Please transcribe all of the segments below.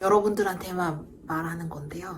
여러분들한테만 말하는 건데요.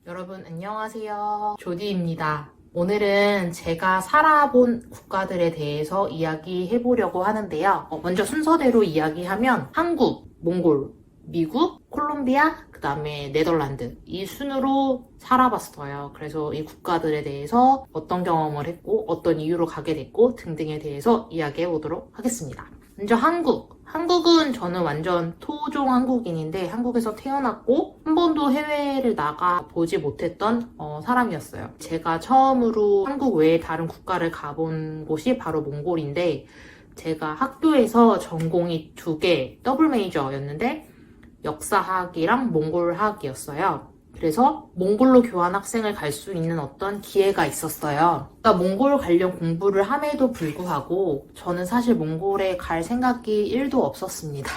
여러분 안녕하세요. 조디입니다. 오늘은 제가 살아본 국가들에 대해서 이야기해 보려고 하는데요. 먼저 순서대로 이야기하면 한국, 몽골, 미국, 콜롬비아, 그 다음에 네덜란드 이 순으로 살아봤어요. 그래서 이 국가들에 대해서 어떤 경험을 했고 어떤 이유로 가게 됐고 등등에 대해서 이야기해 보도록 하겠습니다. 먼저 한국. 한국은 저는 완전 토종 한국인인데 한국에서 태어났고 한 번도 해외를 나가 보지 못했던 사람이었어요. 제가 처음으로 한국 외에 다른 국가를 가본 곳이 바로 몽골인데 제가 학교에서 전공이 2개 더블 메이저였는데 역사학이랑 몽골학이었어요. 그래서 몽골로 교환 학생을 갈 수 있는 어떤 기회가 있었어요. 그러니까 몽골 관련 공부를 함에도 불구하고 저는 사실 몽골에 갈 생각이 1도 없었습니다.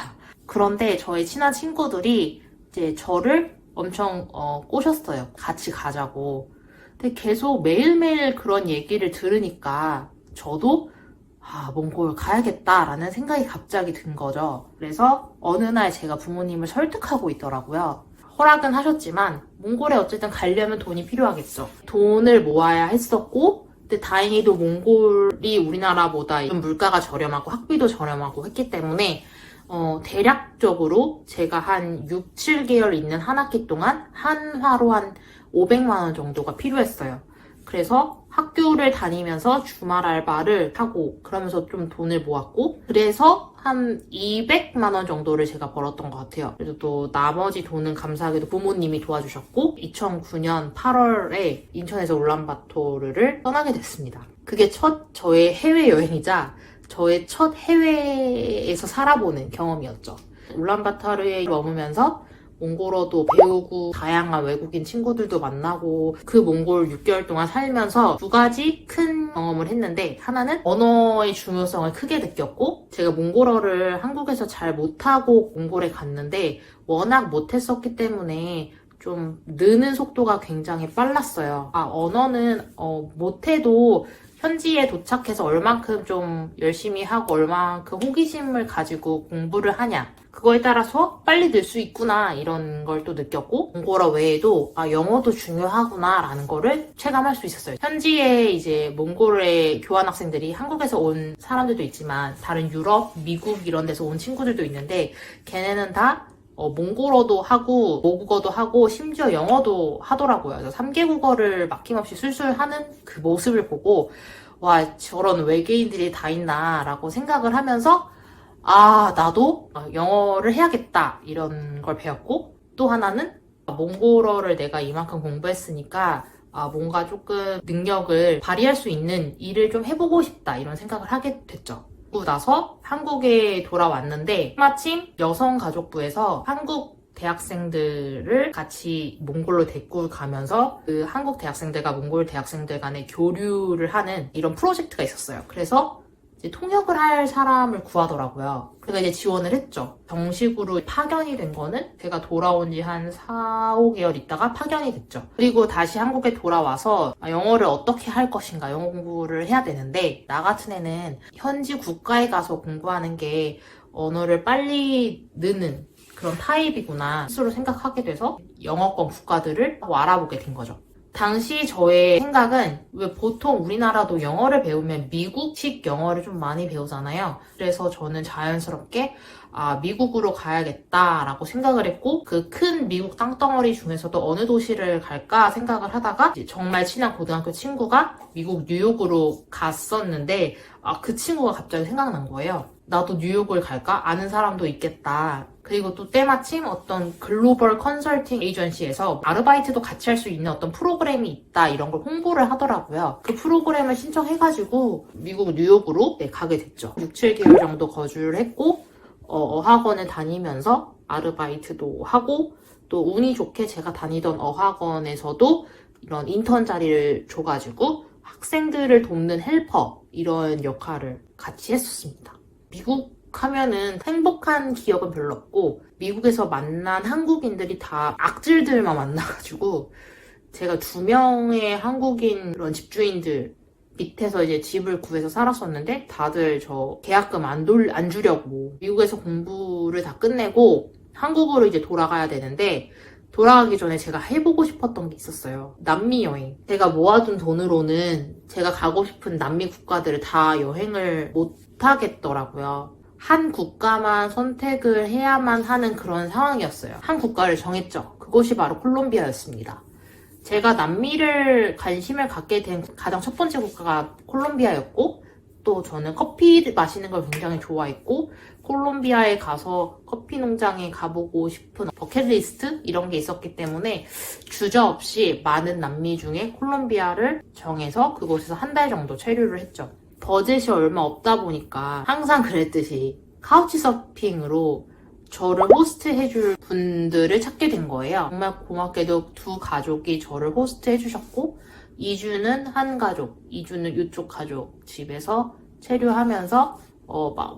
그런데 저희 친한 친구들이 이제 저를 엄청 꼬셨어요. 같이 가자고. 근데 계속 매일매일 그런 얘기를 들으니까 저도 몽골 가야겠다라는 생각이 갑자기 든 거죠. 그래서 어느 날 제가 부모님을 설득하고 있더라고요. 허락은 하셨지만 몽골에 어쨌든 가려면 돈이 필요하겠죠. 돈을 모아야 했었고 근데 다행히도 몽골이 우리나라보다 좀 물가가 저렴하고 학비도 저렴하고 했기 때문에 대략적으로 제가 한 6, 7개월 있는 한 학기 동안 한화로 한 500만 원 정도가 필요했어요. 그래서 학교를 다니면서 주말 알바를 하고 그러면서 좀 돈을 모았고 그래서 한 200만 원 정도를 제가 벌었던 것 같아요. 그래서 또 나머지 돈은 감사하게도 부모님이 도와주셨고 2009년 8월에 인천에서 울란바토르를 떠나게 됐습니다. 그게 첫 저의 해외여행이자 저의 첫 해외에서 살아보는 경험이었죠. 울란바토르에 머무면서 몽골어도 배우고 다양한 외국인 친구들도 만나고 그 몽골 6개월 동안 살면서 2가지 큰 경험을 했는데 하나는 언어의 중요성을 크게 느꼈고 제가 몽골어를 한국에서 잘 못하고 몽골에 갔는데 워낙 못했었기 때문에 좀 느는 속도가 굉장히 빨랐어요. 언어는 못해도 현지에 도착해서 얼만큼 좀 열심히 하고 얼만큼 호기심을 가지고 공부를 하냐 그거에 따라서 빨리 늘 수 있구나 이런 걸 또 느꼈고 몽골어 외에도 영어도 중요하구나 라는 거를 체감할 수 있었어요. 현지에 이제 몽골의 교환학생들이 한국에서 온 사람들도 있지만 다른 유럽, 미국 이런 데서 온 친구들도 있는데 걔네는 다 몽골어도 하고 모국어도 하고 심지어 영어도 하더라고요. 그래서 3개 국어를 막힘없이 술술 하는 그 모습을 보고 와 저런 외계인들이 다 있나 라고 생각을 하면서 나도 영어를 해야겠다 이런 걸 배웠고 또 하나는 몽골어를 내가 이만큼 공부했으니까 뭔가 조금 능력을 발휘할 수 있는 일을 좀 해보고 싶다 이런 생각을 하게 됐죠. 그러고 나서 한국에 돌아왔는데 마침 여성가족부에서 한국 대학생들을 같이 몽골로 데리고 가면서 그 한국 대학생들과 몽골 대학생들 간의 교류를 하는 이런 프로젝트가 있었어요. 그래서 이제 통역을 할 사람을 구하더라고요. 그래서 이제 지원을 했죠. 정식으로 파견이 된 거는 제가 돌아온 지 한 4, 5개월 있다가 파견이 됐죠. 그리고 다시 한국에 돌아와서 영어를 어떻게 할 것인가 영어 공부를 해야 되는데 나 같은 애는 현지 국가에 가서 공부하는 게 언어를 빨리 느는 그런 타입이구나 스스로 생각하게 돼서 영어권 국가들을 알아보게 된 거죠. 당시 저의 생각은 왜 보통 우리나라도 영어를 배우면 미국식 영어를 좀 많이 배우잖아요. 그래서 저는 자연스럽게 미국으로 가야겠다라고 생각을 했고 그 큰 미국 땅덩어리 중에서도 어느 도시를 갈까 생각을 하다가 정말 친한 고등학교 친구가 미국 뉴욕으로 갔었는데 그 친구가 갑자기 생각난 거예요. 나도 뉴욕을 갈까? 아는 사람도 있겠다. 그리고 또 때마침 어떤 글로벌 컨설팅 에이전시에서 아르바이트도 같이 할 수 있는 어떤 프로그램이 있다 이런 걸 홍보를 하더라고요. 그 프로그램을 신청해가지고 미국 뉴욕으로 가게 됐죠. 6, 7개월 정도 거주를 했고 어학원을 다니면서 아르바이트도 하고 또 운이 좋게 제가 다니던 어학원에서도 이런 인턴 자리를 줘가지고 학생들을 돕는 헬퍼 이런 역할을 같이 했었습니다. 미국 하면은 행복한 기억은 별로 없고 미국에서 만난 한국인들이 다 악질들만 만나가지고 제가 2명의 한국인 그런 집주인들 밑에서 이제 집을 구해서 살았었는데 다들 저 계약금 안 주려고 미국에서 공부를 다 끝내고 한국으로 이제 돌아가야 되는데 돌아가기 전에 제가 해보고 싶었던 게 있었어요. 남미 여행. 제가 모아둔 돈으로는 제가 가고 싶은 남미 국가들을 다 여행을 못 하겠더라고요. 한 국가만 선택을 해야만 하는 그런 상황이었어요. 한 국가를 정했죠. 그곳이 바로 콜롬비아였습니다. 제가 남미를 관심을 갖게 된 가장 첫 번째 국가가 콜롬비아였고, 또 저는 커피 마시는 걸 굉장히 좋아했고, 콜롬비아에 가서 커피 농장에 가보고 싶은 버킷리스트 이런 게 있었기 때문에 주저없이 많은 남미 중에 콜롬비아를 정해서 그곳에서 한 달 정도 체류를 했죠. 버젯이 얼마 없다 보니까 항상 그랬듯이 카우치 서핑으로 저를 호스트해줄 분들을 찾게 된 거예요. 정말 고맙게도 두 가족이 저를 호스트해주셨고 2주는 한 가족, 2주는 이쪽 가족 집에서 체류하면서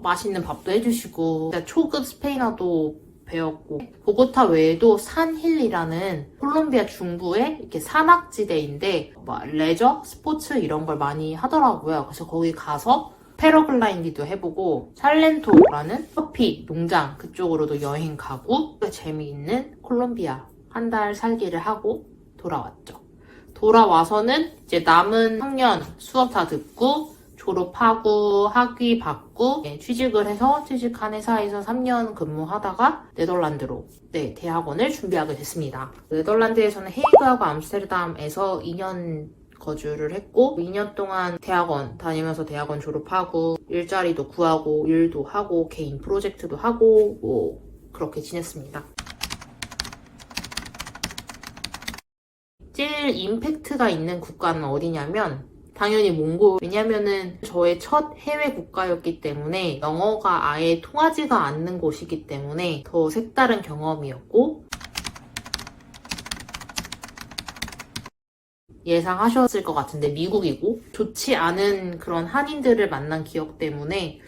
맛있는 밥도 해주시고 초급 스페인어도 배웠고 보고타 외에도 산힐이라는 콜롬비아 중부의 이렇게 산악지대인데 레저, 스포츠 이런 걸 많이 하더라고요. 그래서 거기 가서 패러글라이딩도 해보고 살렌토라는 커피 농장 그쪽으로도 여행 가고 재미있는 콜롬비아 한 달 살기를 하고 돌아왔죠. 돌아와서는 이제 남은 학년 수업 다 듣고 졸업하고 학위 받고 취직을 해서 취직한 회사에서 3년 근무하다가 네덜란드로 대학원을 준비하게 됐습니다. 네덜란드에서는 헤이그하고 암스테르담에서 2년 거주를 했고 2년 동안 대학원 다니면서 대학원 졸업하고 일자리도 구하고 일도 하고 개인 프로젝트도 하고 그렇게 지냈습니다. 제일 임팩트가 있는 국가는 어디냐면 당연히 몽골. 왜냐면은 저의 첫 해외 국가였기 때문에 영어가 아예 통하지가 않는 곳이기 때문에 더 색다른 경험이었고 예상하셨을 것 같은데 미국이고 좋지 않은 그런 한인들을 만난 기억 때문에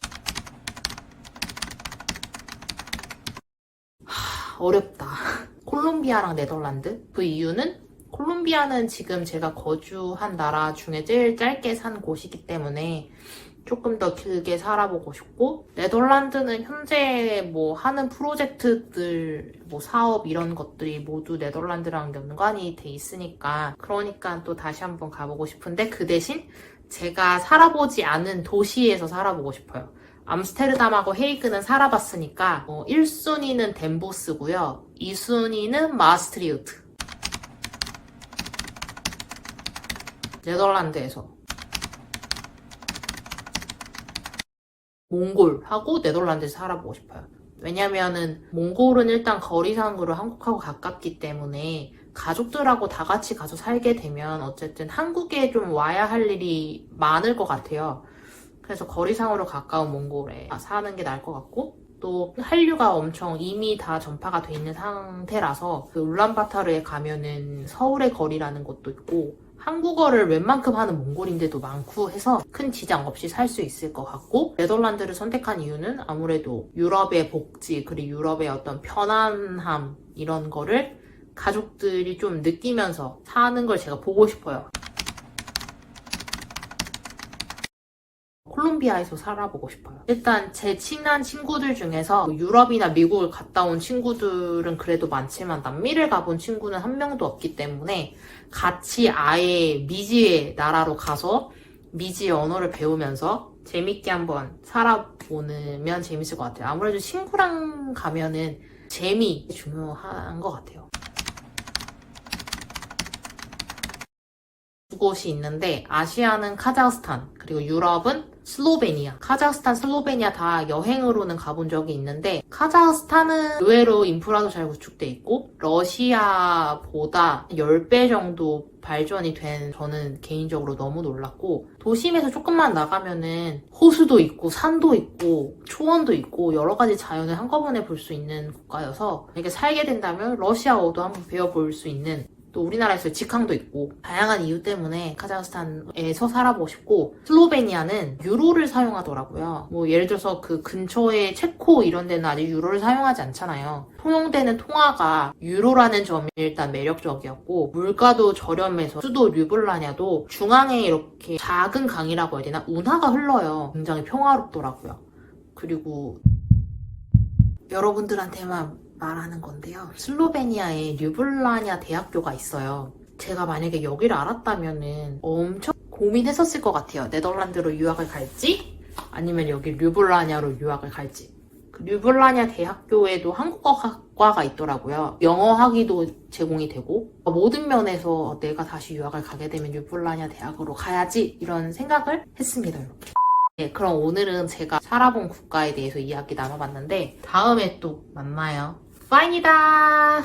어렵다. 콜롬비아랑 네덜란드? 그 이유는 콜롬비아는 지금 제가 거주한 나라 중에 제일 짧게 산 곳이기 때문에 조금 더 길게 살아보고 싶고 네덜란드는 현재 하는 프로젝트들 사업 이런 것들이 모두 네덜란드랑 연관이 돼 있으니까 그러니까 또 다시 한번 가보고 싶은데 그 대신 제가 살아보지 않은 도시에서 살아보고 싶어요. 암스테르담하고 헤이그는 살아봤으니까 1순위는 덴보스고요. 2순위는 마스트리우트. 네덜란드에서 몽골하고 네덜란드에서 살아보고 싶어요. 왜냐면은 몽골은 일단 거리상으로 한국하고 가깝기 때문에 가족들하고 다 같이 가서 살게 되면 어쨌든 한국에 좀 와야 할 일이 많을 것 같아요. 그래서 거리상으로 가까운 몽골에 사는 게 나을 것 같고 또 한류가 엄청 이미 다 전파가 돼 있는 상태라서 그 울란바타르에 가면은 서울의 거리라는 것도 있고 한국어를 웬만큼 하는 몽골인들도 많고 해서 큰 지장 없이 살 수 있을 것 같고 네덜란드를 선택한 이유는 아무래도 유럽의 복지 그리고 유럽의 어떤 편안함 이런 거를 가족들이 좀 느끼면서 사는 걸 제가 보고 싶어요. 콜롬비아에서 살아보고 싶어요. 일단 제 친한 친구들 중에서 유럽이나 미국을 갔다 온 친구들은 그래도 많지만 남미를 가본 친구는 한 명도 없기 때문에 같이 아예 미지의 나라로 가서 미지의 언어를 배우면서 재밌게 한번 살아보면 재밌을 것 같아요. 아무래도 친구랑 가면은 재미 중요한 것 같아요. 두 곳이 있는데 아시아는 카자흐스탄 그리고 유럽은 슬로베니아. 카자흐스탄, 슬로베니아 다 여행으로는 가본 적이 있는데 카자흐스탄은 의외로 인프라도 잘 구축돼 있고 러시아보다 10배 정도 발전이 된 저는 개인적으로 너무 놀랐고 도심에서 조금만 나가면은 호수도 있고 산도 있고 초원도 있고 여러 가지 자연을 한꺼번에 볼 수 있는 국가여서 이렇게 살게 된다면 러시아어도 한번 배워볼 수 있는 또 우리나라에서 직항도 있고 다양한 이유 때문에 카자흐스탄에서 살아보고 싶고 슬로베니아는 유로를 사용하더라고요. 예를 들어서 그 근처에 체코 이런 데는 아직 유로를 사용하지 않잖아요. 통용되는 통화가 유로라는 점이 일단 매력적이었고 물가도 저렴해서 수도 류블라냐도 중앙에 이렇게 작은 강이라고 해야 되나? 운하가 흘러요. 굉장히 평화롭더라고요. 그리고 여러분들한테만 말하는 건데요. 슬로베니아에 류블라냐 대학교가 있어요. 제가 만약에 여기를 알았다면은 엄청 고민했었을 것 같아요. 네덜란드로 유학을 갈지 아니면 여기 류블라냐로 유학을 갈지. 그 류블라냐 대학교에도 한국어과가 있더라고요. 영어 학위도 제공이 되고 모든 면에서 내가 다시 유학을 가게 되면 류블라냐 대학으로 가야지 이런 생각을 했습니다. 이렇게. 네, 그럼 오늘은 제가 살아본 국가에 대해서 이야기 나눠봤는데 다음에 또 만나요. 빠이니다.